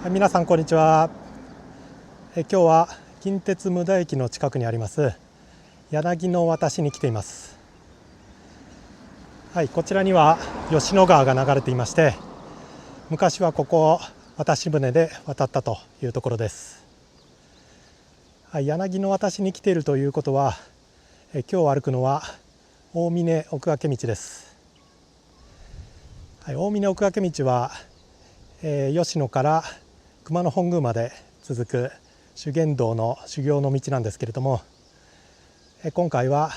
皆さんこんにちは。今日は近鉄無駄駅の近くにあります柳の渡しに来ています。はい、こちらには吉野川が流れていまして、昔はここを渡し船で渡ったというところです。はい、柳の渡しに来ているということは、今日歩くのは大峰奥掛道です。はい、大峰奥掛道は、吉野から熊野本宮まで続く修験道の修行の道なんですけれども、今回は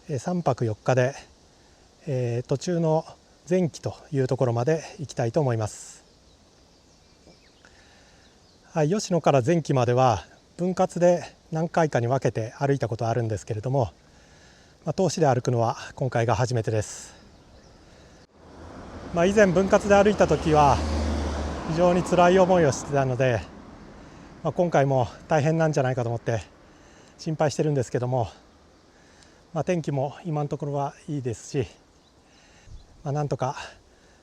3泊4日で、途中の前期というところまで行きたいと思います。はい、吉野から前期までは分割で何回かに分けて歩いたことあるんですけれども、通しで歩くのは今回が初めてです。以前分割で歩いた時は非常に辛い思いをしてたので、今回も大変なんじゃないかと思って心配してるんですけども、天気も今のところはいいですし、なんとか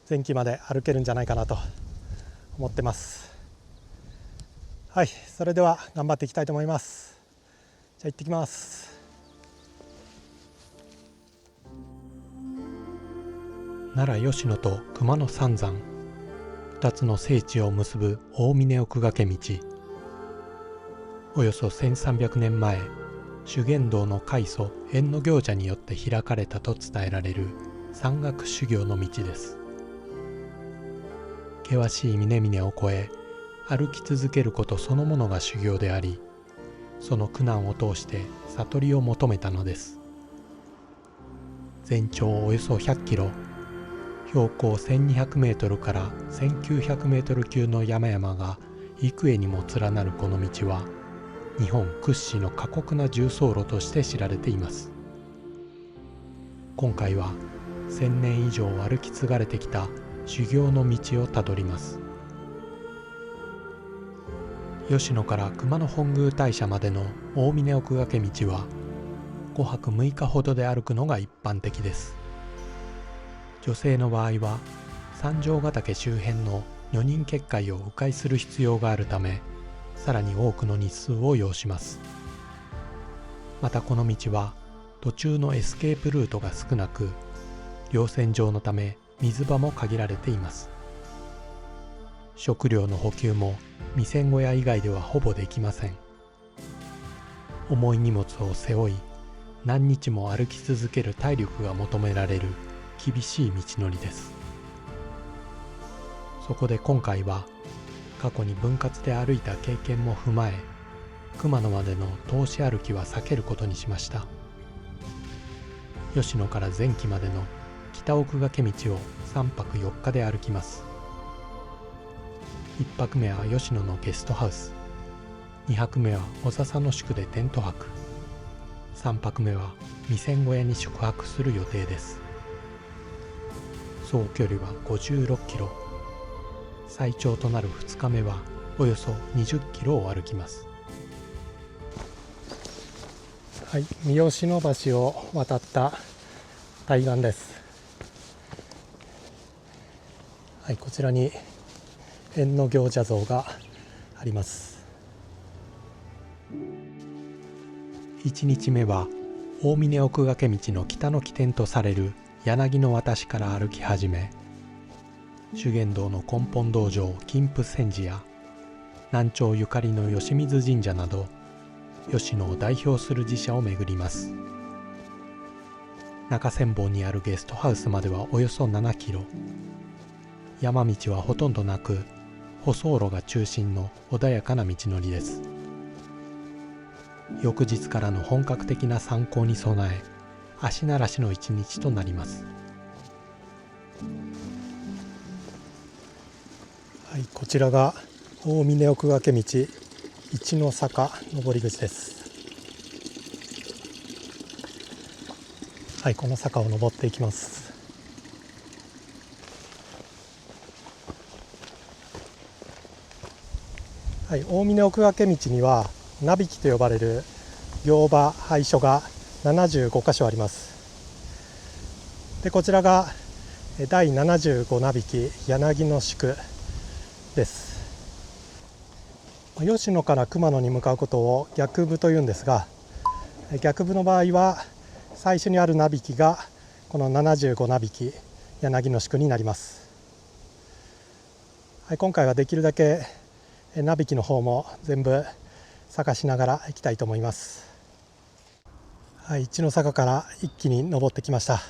前期まで歩けるんじゃないかなと思ってます。はい、それでは頑張っていきたいと思います。じゃあ行ってきます。奈良吉野と熊野三山、2つの聖地を結ぶ大峰奥掛道。およそ1300年前、修験道の開祖役行者によって開かれたと伝えられる山岳修行の道です。険しい峰々を越え、歩き続けることそのものが修行であり、その苦難を通して悟りを求めたのです。全長およそ100キロ、標高1200メートルから1900メートル級の山々が幾重にも連なるこの道は、日本屈指の過酷な縦走路として知られています。今回は1000年以上歩き継がれてきた修行の道をたどります。吉野から熊野本宮大社までの大峰奥掛道は5泊6日ほどで歩くのが一般的です。女性の場合は三条ヶ岳周辺の女人結界を迂回する必要があるため、さらに多くの日数を要します。またこの道は途中のエスケープルートが少なく、稜線上のため水場も限られています。食料の補給も未線小屋以外ではほぼできません。重い荷物を背負い、何日も歩き続ける体力が求められる厳しい道のりです。そこで今回は過去に分割で歩いた経験も踏まえ、熊野までの通し歩きは避けることにしました。吉野から前期までの北奥掛道を3泊4日で歩きます。1泊目は吉野のゲストハウス、2泊目は小笹の宿でテント泊、3泊目は未線小屋に宿泊する予定です。総距離は56キロ、最長となる2日目はおよそ20キロを歩きます。はい、三好の橋を渡った対岸です。はい、こちらに役行者像があります。1日目は大峰奥掛道の北の起点とされる柳の渡しから歩き始め、修験道の根本道場金峰山寺や南朝ゆかりの吉水神社など、吉野を代表する寺社を巡ります。中千本にあるゲストハウスまではおよそ7キロ、山道はほとんどなく、舗装路が中心の穏やかな道のりです。翌日からの本格的な参考に備え、足慣らしの一日となります。はい、こちらが大峰奥掛道一の坂上り口です。はい、この坂を登っていきます。はい、大峰奥掛道には名引きと呼ばれる行場配所が75箇所あります。でこちらが第75名引き柳の宿です。吉野から熊野に向かうことを逆部というんですが、逆部の場合は最初にある名引きがこの75名引き柳の宿になります。今回はできるだけ名引きの方も全部探しながら行きたいと思います。一の坂から一気に登ってきました。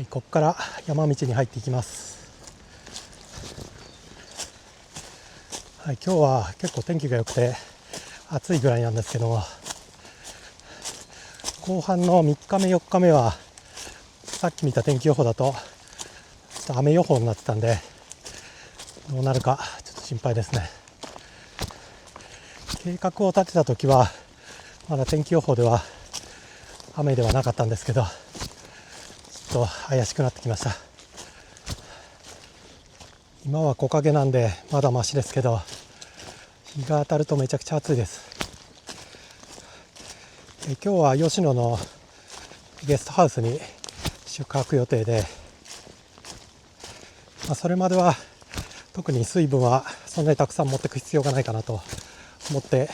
ここから山道に入っていきます。今日は結構天気が良くて暑いぐらいなんですけども、後半の3日目4日目はさっき見た天気予報だとちょっと雨予報になってたんで、どうなるかちょっと心配ですね。計画を立てた時はまだ天気予報では雨ではなかったんですけど、ちょっと怪しくなってきました。今は木陰なんでまだマシですけど、日が当たるとめちゃくちゃ暑いです。今日は吉野のゲストハウスに宿泊予定で、それまでは特に水分はそんなにたくさん持っていく必要がないかなと思って、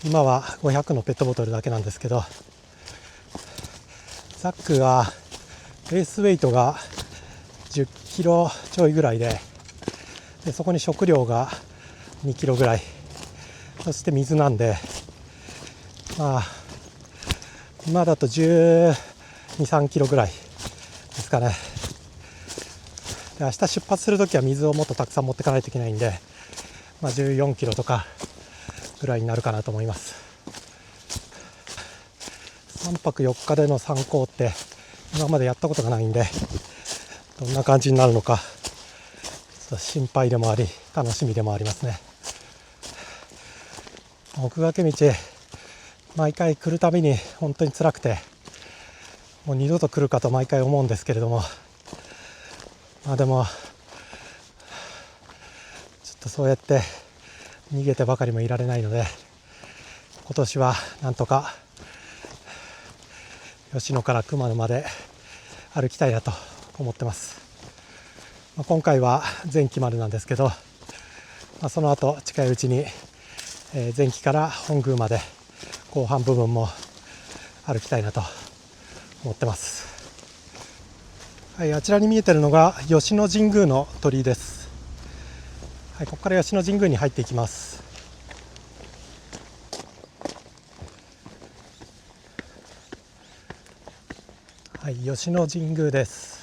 今は500のペットボトルだけなんですけど、ザックはベースウェイトが10キロちょいぐらいで、そこに食料が2キロぐらい、そして水なんで、今だと12、3キロぐらいですかね。で、明日出発するときは水をもっとたくさん持っていかないといけないんで、14キロとかぐらいになるかなと思います。3泊4日での参考って今までやったことがないんで、どんな感じになるのかちょっと心配でもあり楽しみでもありますね。奥掛道毎回来るたびに本当に辛くて、もう二度と来るかと毎回思うんですけれども、でもちょっとそうやって逃げてばかりもいられないので、今年はなんとか吉野から熊野まで歩きたいなと思ってます。今回は前期までなんですけど、その後近いうちに前期から本宮まで後半部分も歩きたいなと思ってます。あちらに見えているのが吉野神宮の鳥居です。ここから吉野神宮に入っていきます。吉野神宮です。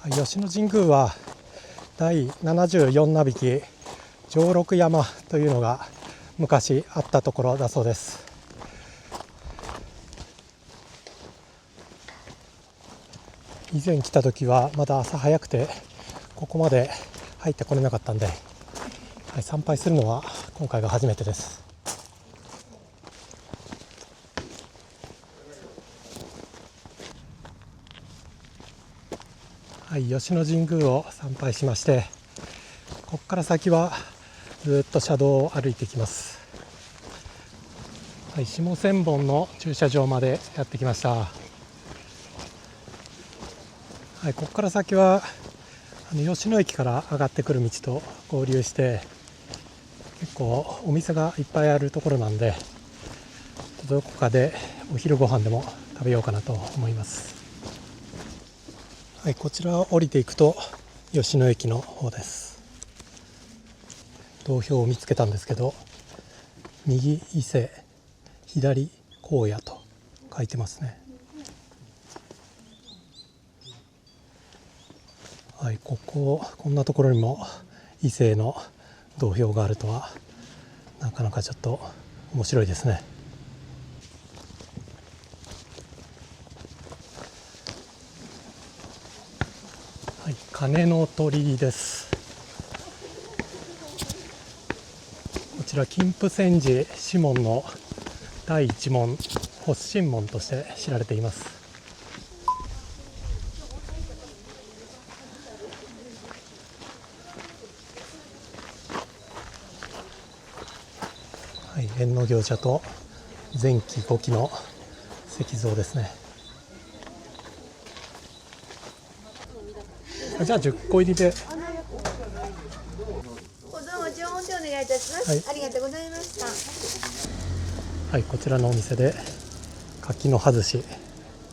吉野神宮は第74名引き上六山というのが昔あったところだそうです。以前来た時はまだ朝早くてここまで入ってこれなかったんで、参拝するのは今回が初めてです。吉野神宮を参拝しまして、ここから先はずっと車道を歩いていきます。下千本の駐車場までやってきました。ここから先は吉野駅から上がってくる道と合流して、結構お店がいっぱいあるところなんで、どこかでお昼ご飯でも食べようかなと思います。こちらを降りていくと吉野駅の方です。道標を見つけたんですけど、右伊勢左荒野と書いてますね。こんなところにも伊勢の道標があるとは、なかなかちょっと面白いですね。鐘の鳥居です。こちら金峰山寺四門の第一門発心門として知られています。縁の行者と前期5期の石像ですね。じゃあ10個入りで。保存は常温でお願いいたします。はい、ありがとうございました。はい、こちらのお店で柿の葉寿司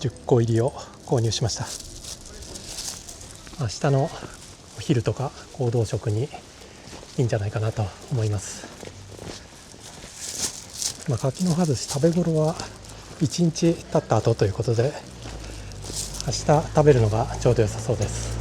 10個入りを購入しました。明日のお昼とか行動食にいいんじゃないかなと思います。柿の葉寿司食べ頃は1日経った後ということで、明日食べるのがちょうど良さそうです。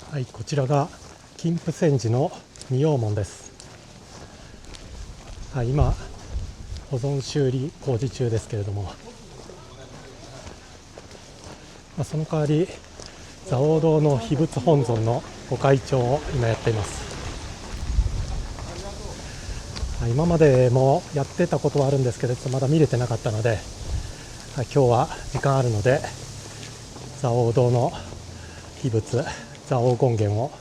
はい、こちらが金峰山寺の仁王門です。はい、今保存修理工事中ですけれども、その代わり蔵王堂の秘仏本尊のご開帳を今やっています。今までもやってたことはあるんですけど、まだ見れてなかったので、今日は時間あるので蔵王堂の秘仏蔵王権現を、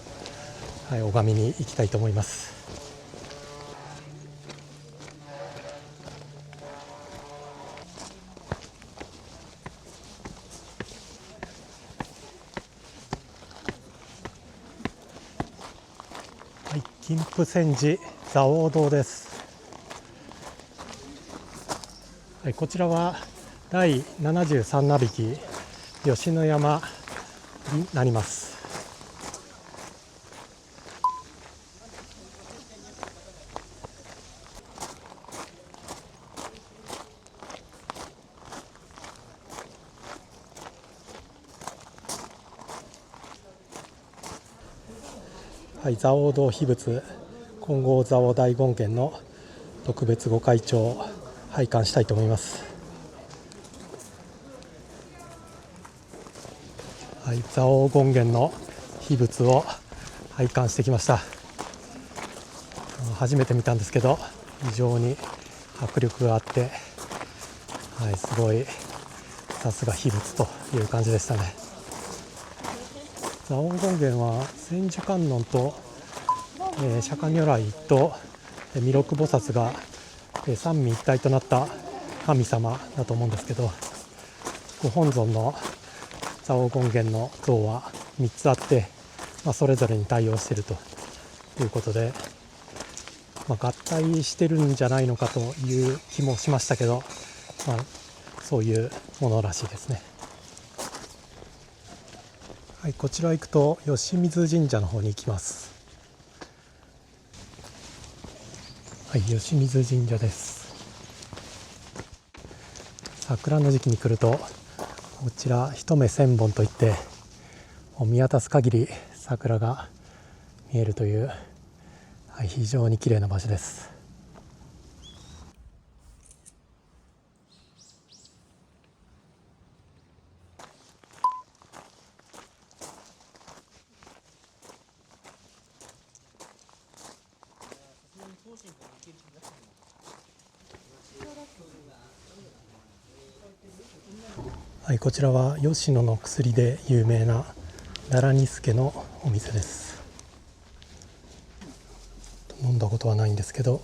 拝みに行きたいと思います。はい、金峰山寺蔵王堂です。はい、こちらは第73名引き吉野山になります。はい、蔵王堂秘仏金剛蔵王大権現の特別ご開帳を拝観したいと思います。はい、蔵王権現の秘仏を拝観してきました。初めて見たんですけど非常に迫力があって、すごいさすが秘仏という感じでしたね。蔵王権現は千手観音と、釈迦如来と弥勒菩薩が、三位一体となった神様だと思うんですけど、ご本尊の蔵王権現の像は3つあって、それぞれに対応しているということで、合体してるんじゃないのかという気もしましたけど、そういうものらしいですね。はい、こちら行くと吉水神社の方に行きます。はい、吉水神社です。桜の時期に来るとこちら一目千本といって、見渡す限り桜が見えるという、非常に綺麗な場所です。はい、こちらは吉野の薬で有名な奈良煮助のお店です。飲んだことはないんですけど、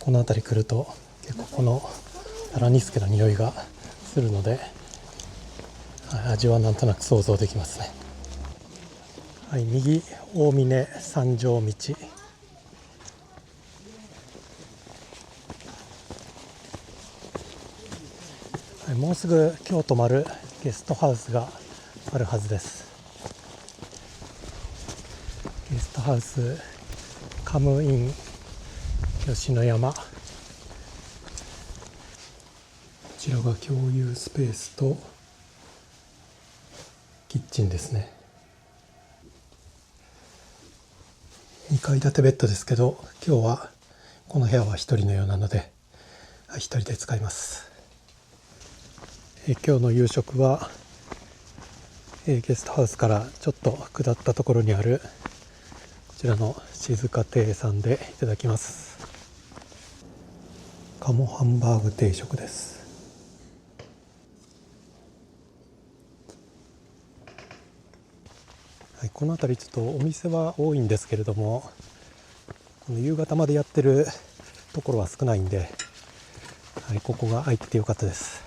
この辺り来ると結構この奈良煮助の匂いがするので、味はなんとなく想像できますね。はい、右大峰三条道、もうすぐ今日泊まるゲストハウスがあるはずです。ゲストハウスカムイン吉野山、こちらが共有スペースとキッチンですね。2階建てベッドですけど、今日はこの部屋は1人のようなので1人で使います。今日の夕食は、ゲストハウスからちょっと下ったところにあるこちらの静華亭さんでいただきます。鴨ハンバーグ定食です。この辺りちょっとお店は多いんですけれども、この夕方までやってるところは少ないんで、はい、ここが空いててよかったです。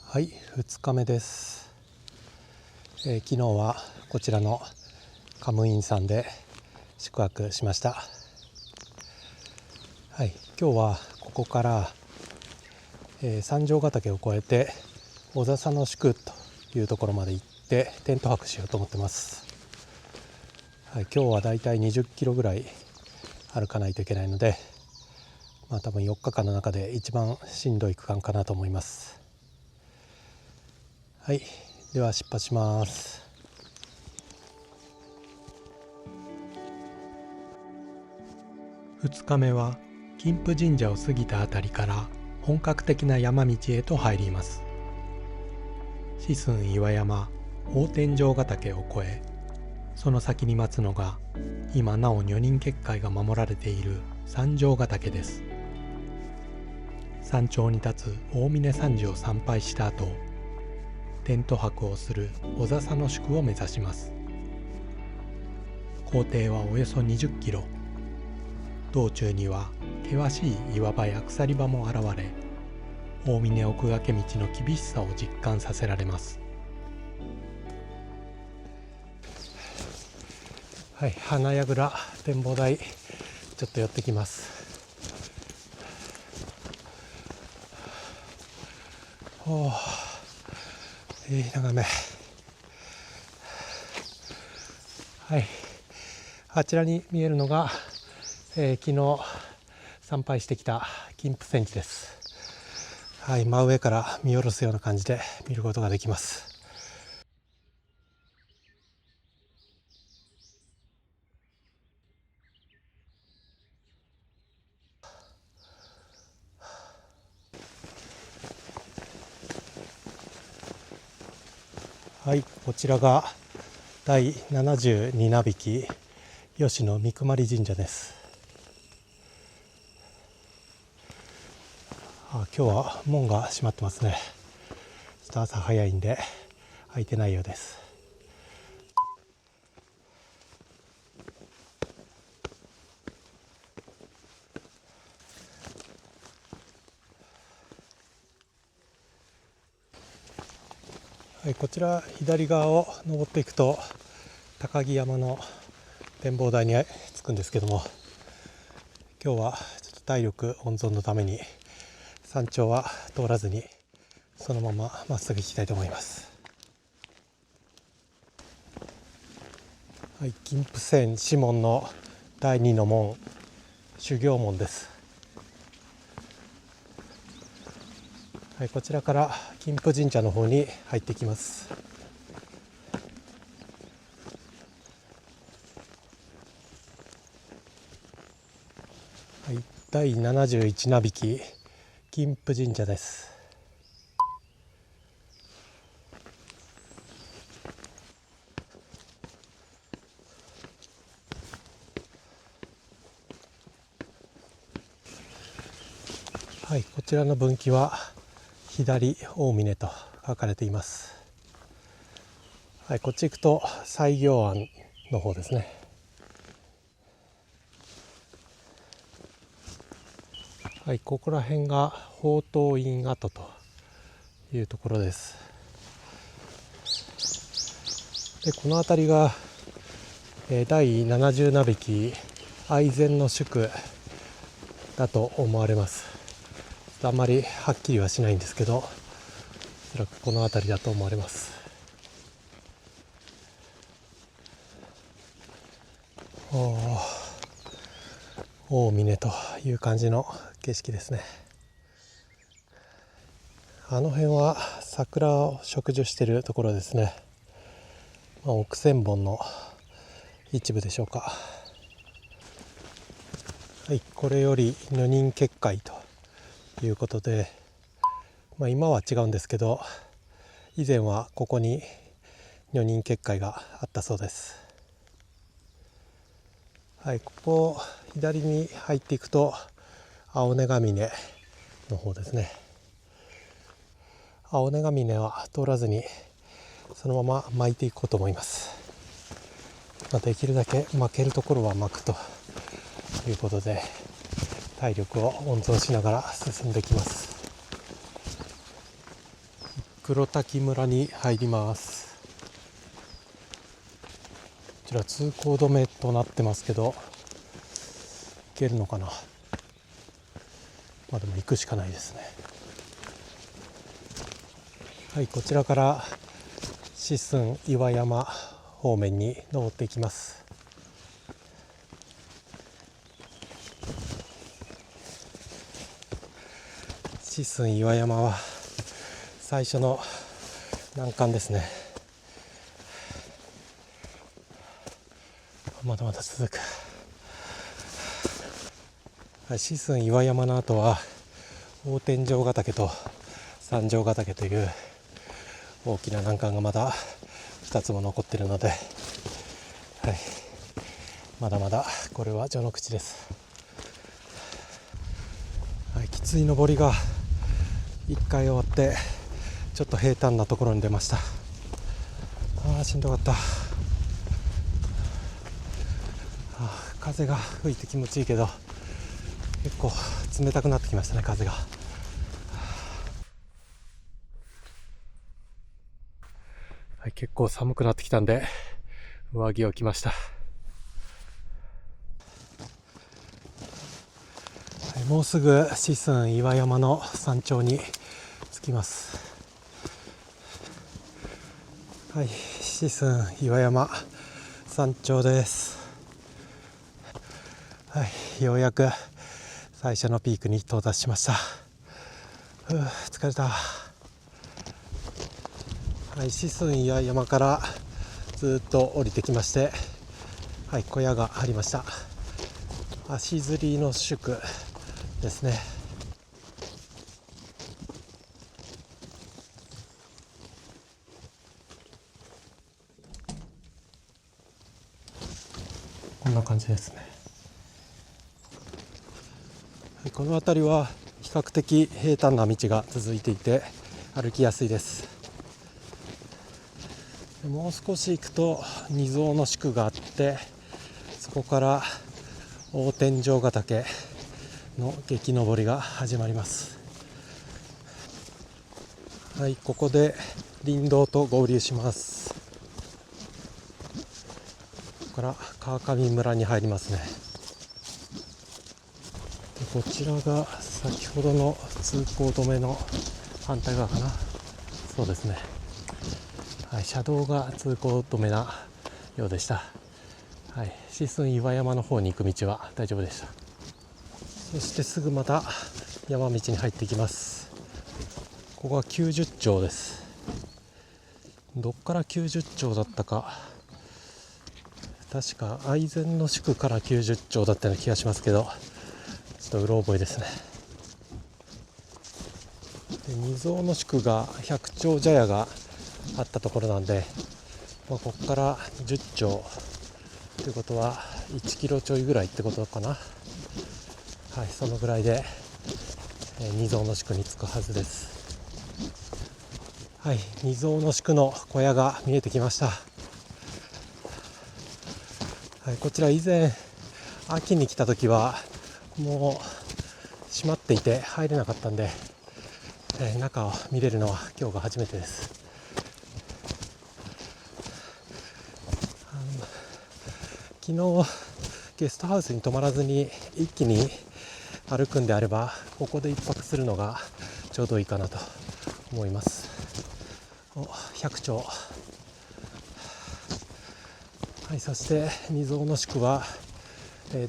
はい、2日目です。昨日はこちらのカムインさんで宿泊しました。はい、今日はここから、三条ヶ岳を越えて小笹の宿というところまで行ってテント泊しようと思ってます。はい、今日はだいたい20キロぐらい歩かないといけないので、多分4日間の中で一番しんどい区間かなと思います。はい、では出発します。2日目は金峰神社を過ぎたあたりから本格的な山道へと入ります。四寸岩山大天井ヶ岳を越え、その先に待つのが今なお女人結界が守られている三条ヶ岳です。山頂に立つ大峰山寺を参拝した後、テント泊をする小笹の宿を目指します。行程はおよそ20キロ。道中には険しい岩場や鎖場も現れ、大峰奥掛道の厳しさを実感させられます。はい、花櫓展望台ちょっと寄ってきます。おー、いい眺め。はい、あちらに見えるのが、昨日参拝してきた金峰山寺です。はい、真上から見下ろすような感じで見ることができます。はい、こちらが第72名引吉野三熊神社です。今日は門が閉まってますね。ちょっと朝早いんで開いてないようです。はい、こちら左側を登っていくと高木山の展望台に着くんですけども、今日はちょっと体力温存のために山頂は通らずにそのまままっすぐ行きたいと思います。はい、金峰山師門の第2の門、修行門です。はい、こちらから金峰神社の方に入ってきます。はい、第71名引金峰神社です。はい、こちらの分岐は左大峰と書かれています。はい、こっち行くと西行庵の方ですね。はい、ここら辺が宝塔院跡というところです。で、この辺りが、第70名引愛禅の宿だと思われます。あんまりはっきりはしないんですけど、おそらくこの辺りだと思われます。大峰という感じの景色ですね。あの辺は桜を植樹しているところですね。億千本の一部でしょうか。はい、これより女人結界ということで、今は違うんですけど、以前はここに女人結界があったそうです。はい、ここ左に入っていくと青根ヶ峰の方ですね。青根ヶ峰は通らずにそのまま巻いていこうと思います。できるだけ巻けるところは巻くということで、体力を温存しながら進んできます。黒滝村に入ります。こちら通行止めとなってますけど、行けるのかな。でも行くしかないですね。はい、こちらから四寸岩山方面に登っていきます。四寸岩山は最初の難関ですね。まだまだ続く。四寸岩山の後は大天井ヶ岳と三条ヶ岳という大きな難関がまだ2つも残っているので、まだまだこれは序の口です。きつい登りが1回終わってちょっと平坦なところに出ました。しんどかった。風が吹いて気持ちいいけど結構冷たくなってきましたね、風が。結構寒くなってきたんで上着を着ました。もうすぐ四寸岩山の山頂に着きます。四寸岩山山頂です。ようやく最初のピークに到達しました。疲れた。四寸岩山からずっと降りてきまして、小屋がありました。足摺りの宿ですね。こんな感じですね。この辺りは比較的平坦な道が続いていて歩きやすいです。もう少し行くと二蔵の宿があって、そこから大天井ヶ岳の激登りが始まります。ここで林道と合流します。ここから川上村に入りますね。こちらが先ほどの通行止めの反対側かな。そうですね。車道が通行止めなようでした。四寸岩山の方に行く道は大丈夫でした。そしてすぐまた山道に入っていきます。ここは90丁です。どっから90丁だったか、確か愛染の宿から90丁だったような気がしますけど、ちょっとうろ覚えですね。二蔵の宿が百丁茶屋があったところなんで、ここから10丁ということは1キロちょいぐらいってことかな。そのぐらいで二蔵の宿に着くはずです。二蔵の宿の小屋が見えてきました。こちら以前秋に来た時はもう閉まっていて入れなかったんで、中を見れるのは今日が初めてです。昨日ゲストハウスに泊まらずに一気に歩くんであれば、ここで一泊するのがちょうどいいかなと思います。100丁。そして二蔵の宿は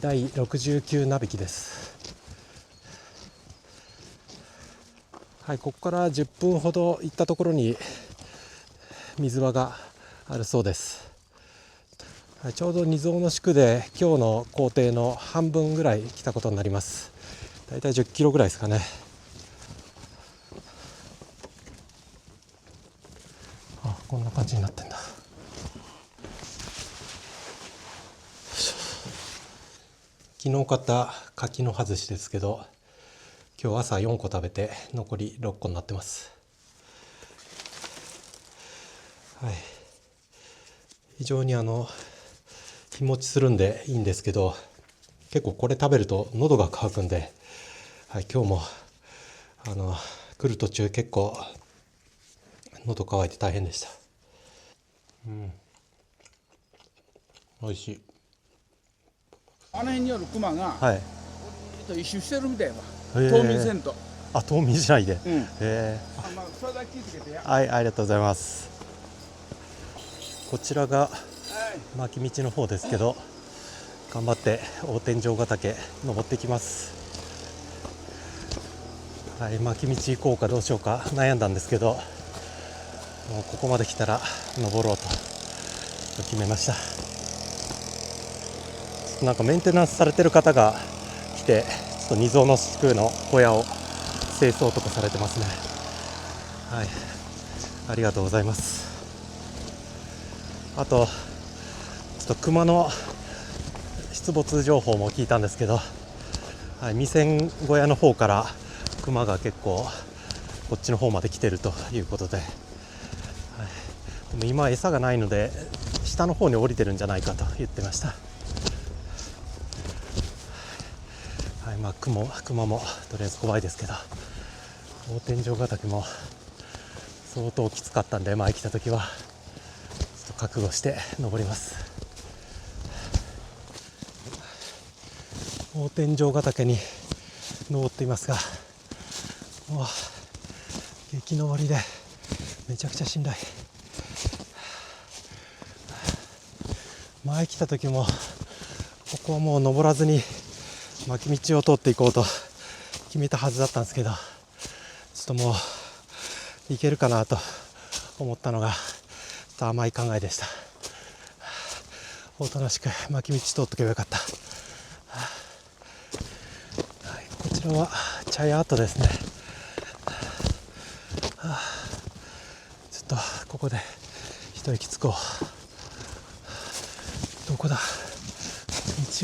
第69名引きです。ここから10分ほど行ったところに水場があるそうです。ちょうど二蔵の宿で今日の行程の半分ぐらい来たことになります。だいたい10キロぐらいですかね。こんな感じになってんだ。昨日買った柿の外しですけど、今日朝4個食べて残り6個になってます。はい、非常に日持ちするんでいいんですけど、結構これ食べると喉が渇くんで、はい、今日も来る途中結構喉乾いて大変でした。美味しい。あの辺にあるクマが、はい。一周してるみたいわ。へー冬眠せんと。あ、冬眠しないで。うん。それだけ気をつけてや。はい、ありがとうございます。こちらが巻き道の方ですけど、頑張って大天井ヶ岳登っていきます。はい、巻き道行こうかどうしようか悩んだんですけど、もうここまで来たら登ろうと決めました。なんかメンテナンスされてる方が来て、ちょっと二蔵の宿の小屋を清掃とかされてますね。はい、ありがとうございます。あとちょっと熊の出没情報も聞いたんですけど、はい、未線小屋の方から熊が結構こっちの方まで来てるということで、はい、でも今餌がないので下の方に降りてるんじゃないかと言ってました。はい、まあ熊もとりあえず怖いですけど、大天井ヶ岳も相当きつかったんで、前来た時はちょっと覚悟して登ります。大天井ヶ岳に登っていますが、もう激登りでめちゃくちゃしんどい。前来た時もここはもう登らずに巻き道を通っていこうと決めたはずだったんですけど、ちょっともう行けるかなと思ったのがちょっと甘い考えでした。おとなしく巻き道通っとけばよかった。はい、こちらは茶屋跡ですね。ちょっとここで一息つこう。どこだ、道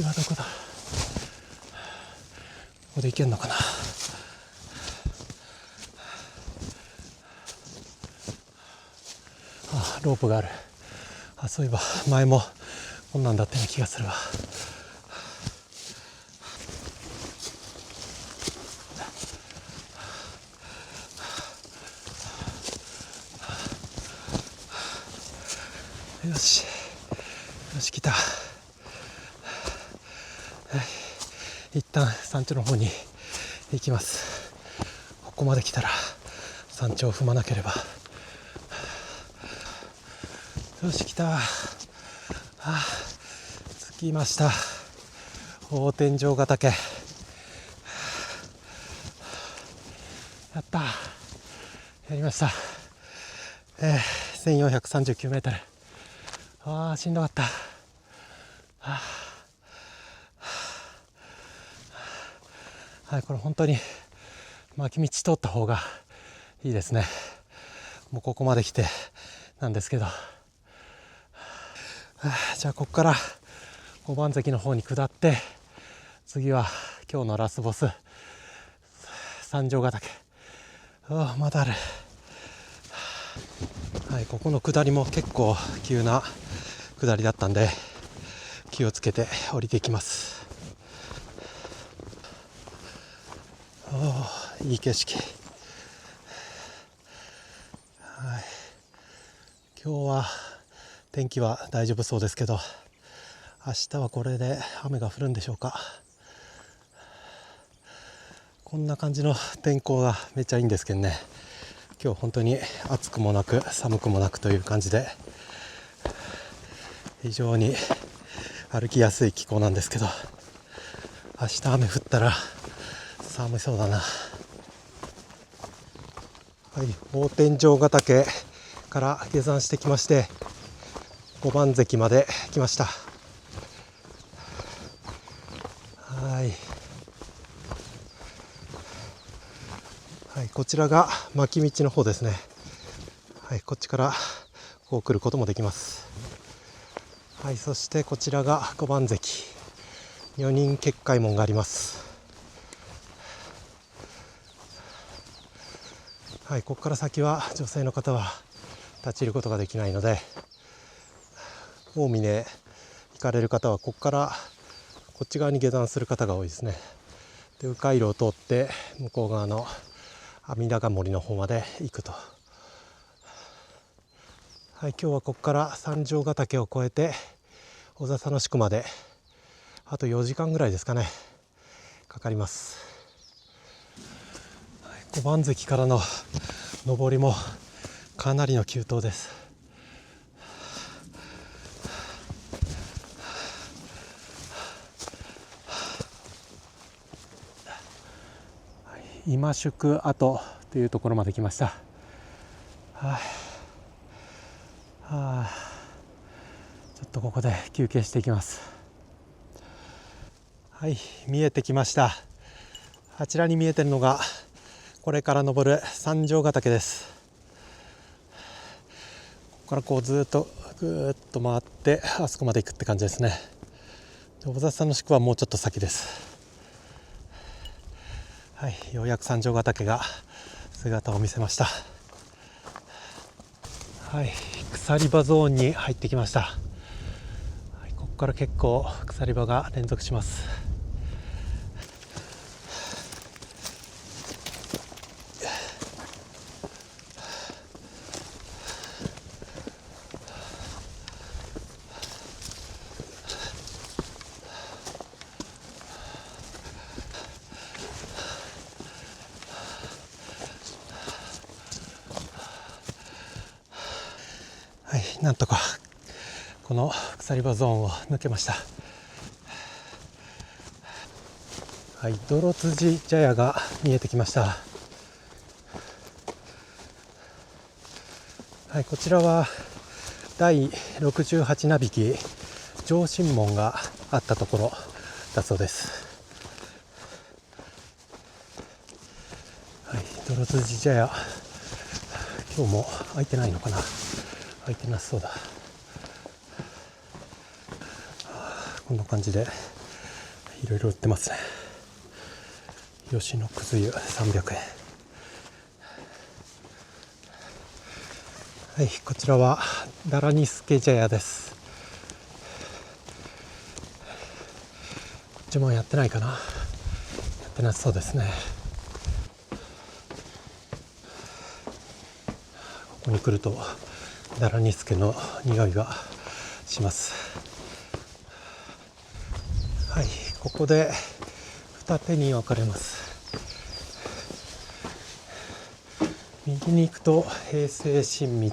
はどこだ、ここで行けんのかな。あ、ロープがある。あ、そういえば前もこんなんだったような気がするわ。よしよし、来た。はい、一旦山頂の方に行きます。ここまで来たら山頂を踏まなければ。よし、来た。着きました。大天井ヶ岳。やった、やりました。1439メートル。しんどかった。はい、これ本当に巻き道通った方がいいですね。もうここまで来てなんですけど、じゃあここから五番関の方に下って、次は今日のラスボス三条ヶ岳。まだある。はい、ここの下りも結構急な下りだったんで気をつけて降りていきます。いい景色。はい、今日は天気は大丈夫そうですけど、明日はこれで雨が降るんでしょうか。こんな感じの天候がめっちゃいいんですけどね。今日本当に暑くもなく寒くもなくという感じで、非常に歩きやすい気候なんですけど、明日雨降ったら寒そうだな。はい、大天井ヶ岳から下山してきまして、五番関まで来ました。はい、はい、こちらが巻き道の方ですね。はい、こっちからこう来ることもできます。はい、そしてこちらが五番関、女人結界門があります。はい、ここから先は女性の方は立ち入ることができないので、大峰行かれる方はここからこっち側に下山する方が多いですね。で迂回路を通って向こう側の阿弥陀ヶ森の方まで行くと。はい、今日はここから三条ヶ岳を越えて小笹の宿まであと4時間ぐらいですかね、かかります。五番関からの上りもかなりの急登です。今宿跡というところまで来ました。ちょっとここで休憩していきます。はい、見えてきました。あちらに見えてるのがこれから登る三条ヶ岳です。ここからこうずっとぐーっと回ってあそこまで行くって感じですね。小笹の宿はもうちょっと先です。はい、ようやく三条ヶ岳が姿を見せました。はい、鎖場ゾーンに入ってきました。はい、ここから結構鎖場が連続します。はい、なんとかこの鎖場ゾーンを抜けました。はい、泥辻茶屋が見えてきました。はい、こちらは第68名引き上神門があったところだそうです。はい、泥辻茶屋、今日も開いてないのかな。開いてなさそうだ。こんな感じでいろいろ売ってますね。吉野くず湯300円。はい、こちらはダラニスケ茶屋です。こっちもやってないかな。やってなさそうですね。ここに来るとダラニスケの匂いがします。はい、ここで二手に分かれます。右に行くと平成新道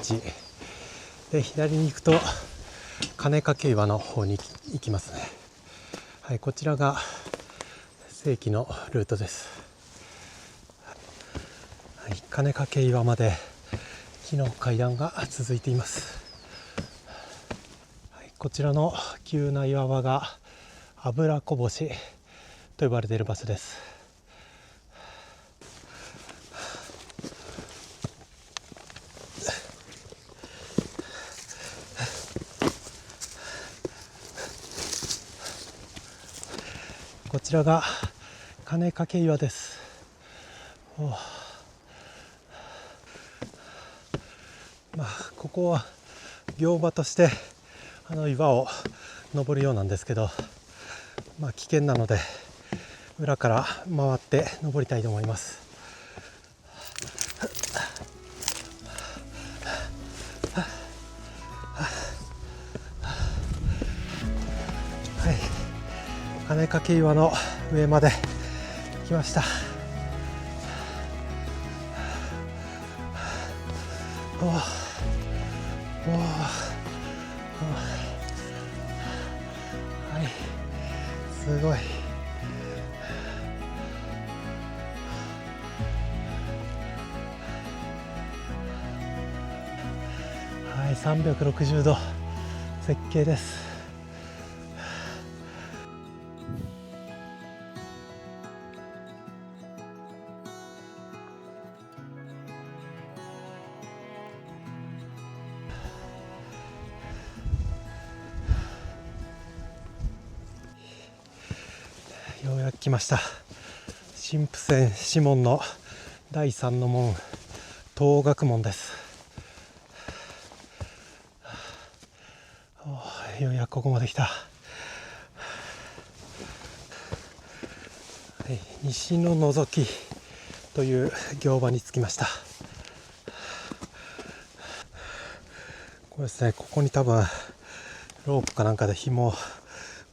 で、左に行くと金掛岩の方に行きますね。はい、こちらが正規のルートです。はい、金掛岩まで木の階段が続いています。はい、こちらの急な岩場が油こぼしと呼ばれている場所です。こちらが金掛岩です。ここは行場として岩を登るようなんですけど、危険なので裏から回って登りたいと思います。はい、金掛岩の上まで来ました。はい、すごい。はい、360度絶景です。ようやく来ました。神父線師門の第3の門、東岳門です。ようやくここまで来た。はい、西ののぞきという行場に着きました。これですね、ここに多分ロープかなんかで紐を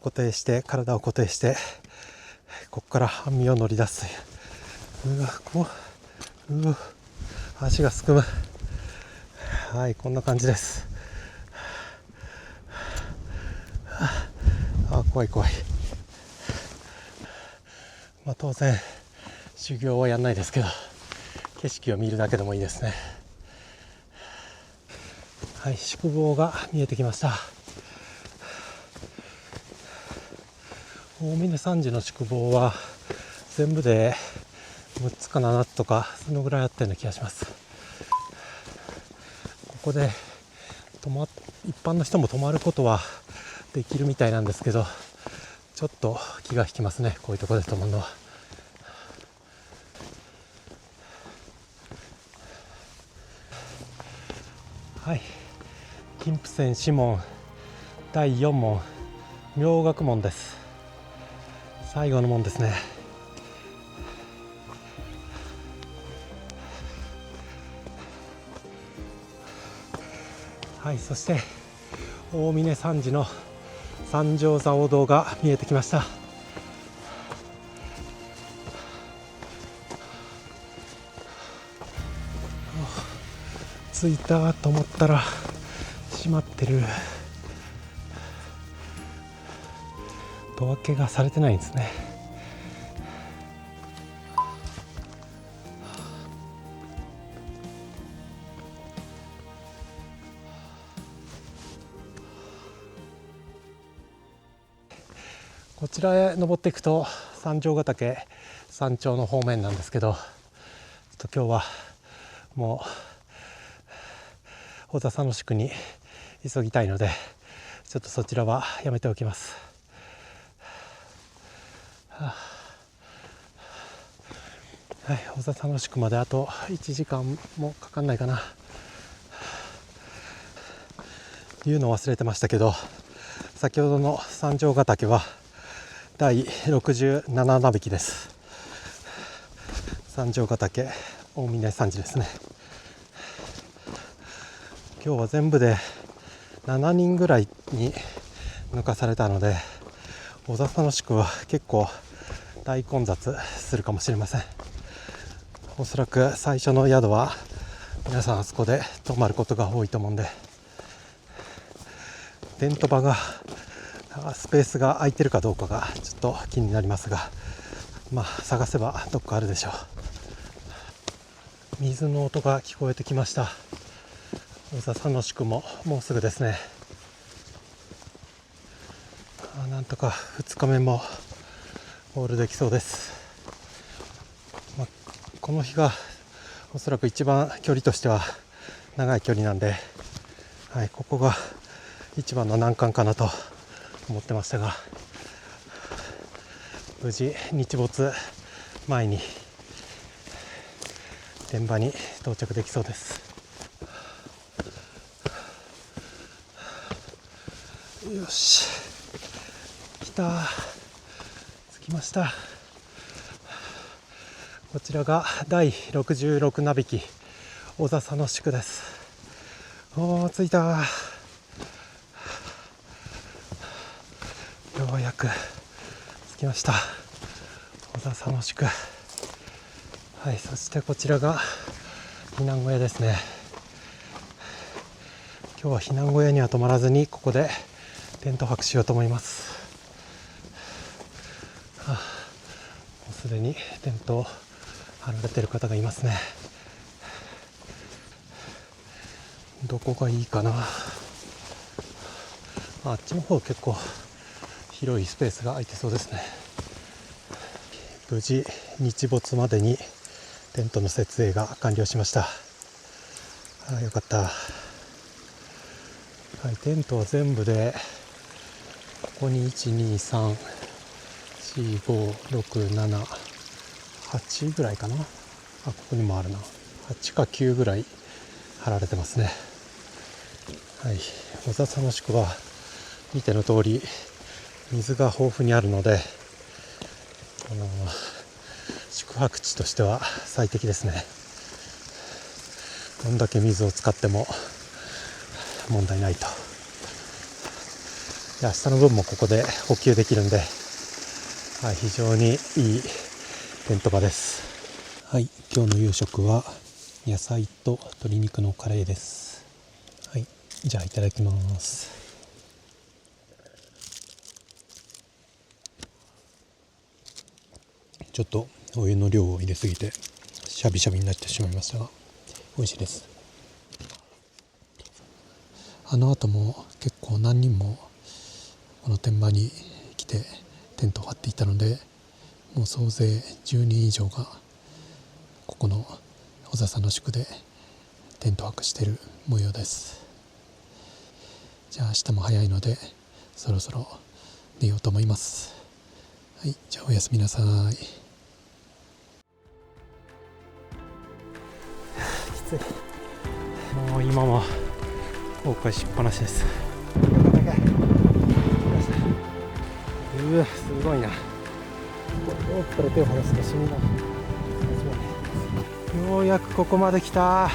固定して、体を固定して、ここから網を乗り出すという。うわ、足がすくむ。はい、こんな感じです。怖い。当然修行はやんないですけど、景色を見るだけでもいいですね。はい、宿坊が見えてきました。大峰山寺の宿坊は全部で6つか7つとかそのぐらいあったような気がします。ここで一般の人も泊まることはできるみたいなんですけど、ちょっと気が引きますね、こういうところで泊まるのは。はい、金峰山師門第4門妙学門です。最後の門ですね。はい、そして大峰山寺の三条蔵王堂が見えてきました。着いたと思ったら閉まってる。戸開けがされてないんですね。こちらへ登っていくと三条ヶ岳山頂の方面なんですけど、今日はもう小田佐野宿に急ぎたいので、ちょっとそちらはやめておきます。はい、小田佐野宿まであと1時間もかかんないかな。言うの忘れてましたけど、先ほどの三条ヶ岳は第67並木です。三条ヶ岳大峰山寺ですね。今日は全部で7人ぐらいに抜かされたので、小田佐野宿は結構大混雑するかもしれません。おそらく最初の宿は皆さんあそこで泊まることが多いと思うんで、テント場がスペースが空いてるかどうかがちょっと気になりますが、探せばどっかあるでしょう。水の音が聞こえてきました。小田佐野宿ももうすぐですね。なんとか2日目もゴールできそうです。この日がおそらく一番距離としては長い距離なんで、はい、ここが一番の難関かなと思ってましたが、無事日没前に現場に到着できそうです。よし、来た、着きました。こちらが第66並木小田佐野宿です。着いた。ようやく着きました、小田佐野宿。はい、そしてこちらが避難小屋ですね。今日は避難小屋には泊まらずに、ここでテント泊しようと思います。もうすでにテントを張られている方がいますね。どこがいいかな。あっちの方結構広いスペースが空いてそうですね。無事日没までにテントの設営が完了しました。よかった。はい、テントは全部でここに1234567 8ぐらいかな。ここにもあるな。8か9ぐらい貼られてますね。はい、小田佐野宿は見ての通り水が豊富にあるので、宿泊地としては最適ですね。どんだけ水を使っても問題ないと。明日の分もここで補給できるんで、はい、非常にいいテント場です。はい、今日の夕食は野菜と鶏肉のカレーです。はい、じゃあいただきます。ちょっとお湯の量を入れすぎてシャビシャビになってしまいましたが、美味しいです。あの後も結構何人もこの天場に来てテントを張っていたので、もう総勢10人以上がここの小笹の宿でテント泊している模様です。じゃあ明日も早いのでそろそろ寝ようと思います。はい、じゃあおやすみなさい。きつい。もう今も後悔しっぱなしです。うわ、すごいな。ロープから手を離すと死ぬな。ようやくここまで来た。